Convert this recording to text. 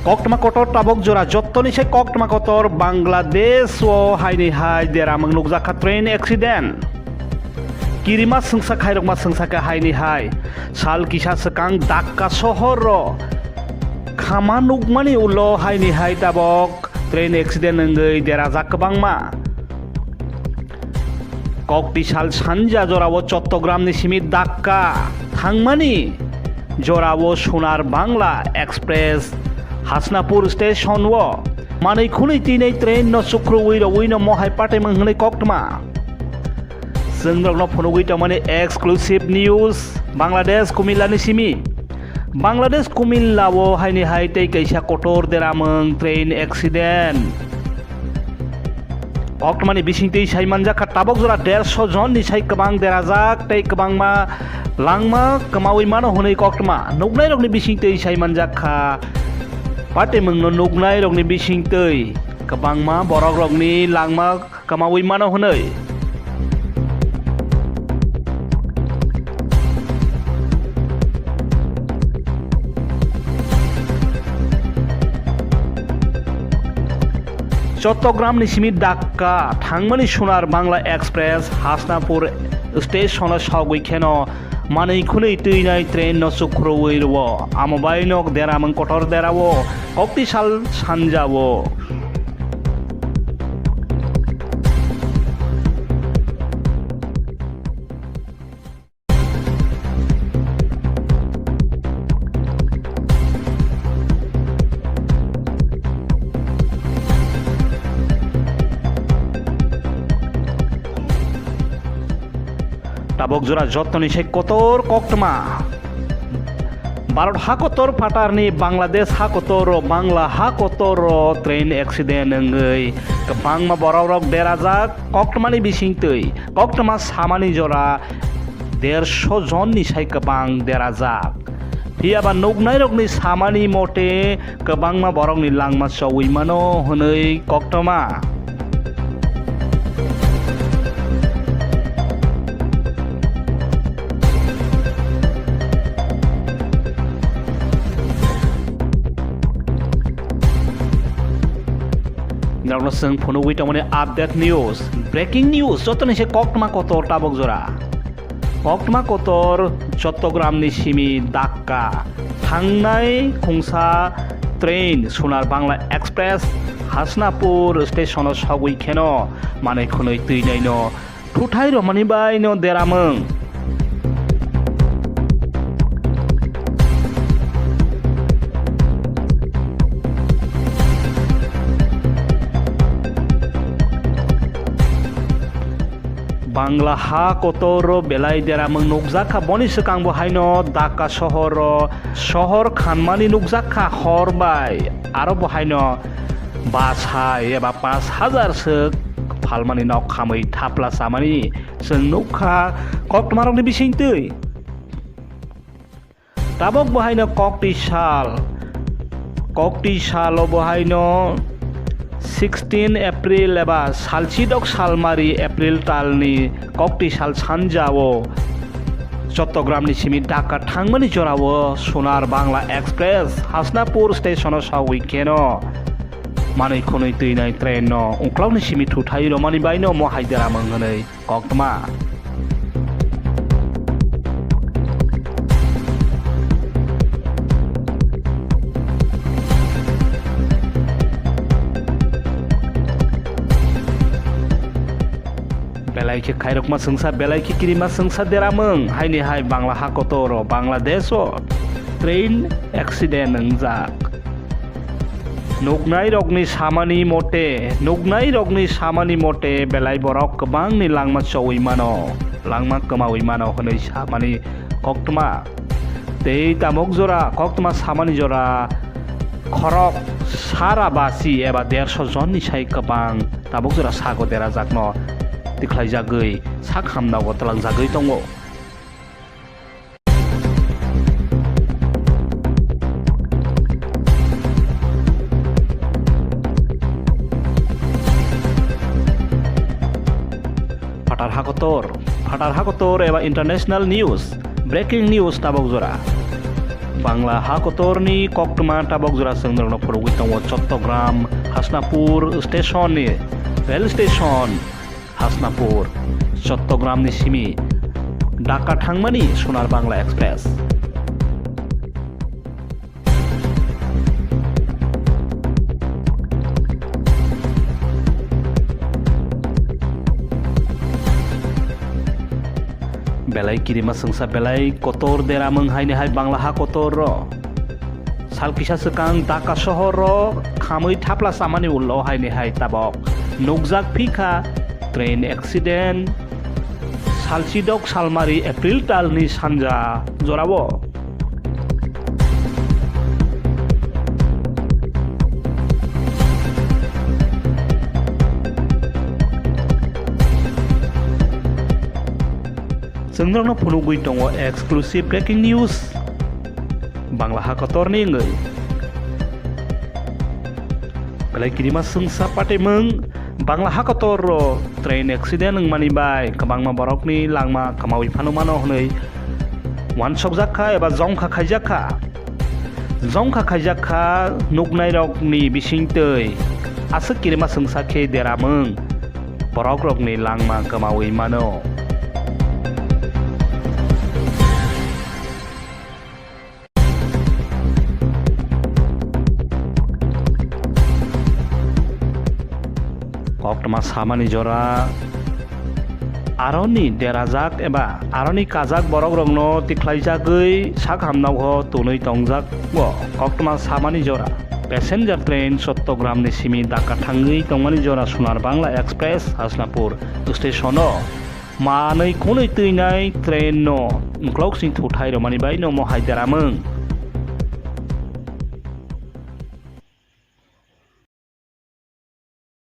Koktma kotor tabok jora jottoni se koktma kotor Bangladesh o haini hai deramang nukjaka train accident. Kirima sengsa khairokma sengsa ke haini hai sal kisa sekang Dhaka sohor khama nukmani ulo haini hai tabok train accident ngai derajak kebangma. Kokti sal sanja jorawo Cottogram ni simi Dhaka thangmani jorawo Sonar Bangla Express Hasnapur Station wo manai khunai tinai train no sukru wino mohai pate mangnai koktma Sengrok no wita mane exclusive news Bangladesh Kumilla ni simi Bangladesh Kumilla wo haini hai tei kaisa kotor deramang train accident koktma ni bising tei sai manjaka tabok jora 150 jon ni sai kabang derajak tei kabangma langma kamawi mano hunai koktma nugnai rok ni bising tei sai manjaka pate mengno nugnai rok ni bising tei kabangma borok rok ni langma kamawi mano hunai Cottogram ni simi Dhaka thangmani Sonar Bangla Express Hasnapur Station sagui kheno manai khunai tuinai train no sukroi ro amobai nok deramang kotor derawo kokti sal sanjawo tabok jora jottoni se kotor koktma Bharat hakotor patarni Bangladesh hakotor Bangla hakotor train accident ngai kabangma borok derajak koktmani bising tei koktma samani jora 150 jon ni sai kabang derajak Piaba nugnai rok ni samani mote kabangma borok ni langma sawi mano honei koktma Narno seng phono wita mane update news breaking news jotoni se koktma kotor tabok jora koktma kotor Cottogram ni simi Dhaka thangnai khungsa train Sonar Bangla Express Hasnapur Station sagui kheno manai khunoi tuinai no thuthai ro mani bai no deramang Bangla ha kotor belai deramang nukjaka boni sekang bo haino Dhaka sohor khanmani nukjaka horbai aro bo haino bas hai eba 5000 sek phalmani nok khamai thapla samani seng nukha koktma rok ni bising tei tabok bo haino kokti sal bo haino 16 April eba salchidok salmari April talni kokti sal sanjawo Cottogram ni simi Dhaka thangmani jorawo Sonar Bangla Express Hasnapur Station sagui kheno manai khunai tuinai train no ungklaw ni simi thuthai ro mani bai no mo haidera mangnai koktma belai ke khairokma sengsa belai ke kirima sengsa deramang haini hai Bangla hakotor Bangladesh train accident ngjak nugnai rokni samani mote belai borok kabang ni langma chawi mano langma kamawi mano honei samani koktma tei tamok jora koktma samani jora khorok sarabasi eba 150 jon ni sai kabang tabok jora sago derajak no tiklai jagoi sak hamna gotlang jagoi tongo Fatar hakotor eba international news breaking news tabok jora Bangla हा कतरनि कक्टमा टाबक जरा संग्रहण फरगै दङ Chattogram हासनापुर स्टेशननि rail station हासनापुर चट्टग्रामनि Simi Dhaka थांमानि सोनार Bangla express बेलाय किरिमा संसा बेलाय Qatar देरामों हायने हाय बांला हा Qatar सालकिसा सकां ढाका शहर खामै थाप्ला सामानि उल्लाव हायने हाय ताबक नगजाक फिखा ट्रेन एक्सिडेंट सालसिदक सालमारी एप्रिल तालनि सानजा जराबो जोंनावनो फुनुगै दङ एक्सक्लुसिव ब्रेकिं निउज बांला हा कतरनि ngै बेलाय किरिमा संसा पाटेमों बांला हा कतर ट्रेन एक्सिडेंट मानि बाय गोबांमा बरकनि लांमा कमावि फानुमानो हनै वानसक जाखा एबा जंखा खायजाखा नुगनाय रकनि बिसिंतै आसो किरिमा संसा खे देरामों बरक रकनि लांमा कमावि मानो कक्टमा सामानि जरा आरनि देराजाक एबा आरनि काजाक बरक रंनो तिख्लायजागै साक हामनाव तुनै तंजाक कक्टमा सामानि जरा पैसेंजर ट्रेन चट्टग्रामनि सिमी ढाका थाङै तंमानि जरा सोनार बांला एक्सप्रेस हासनापुर स्टेशन मानै खनै तैनाय ट्रेन न क्लक सिं थुथाय रमानि बाय न महाय देरामों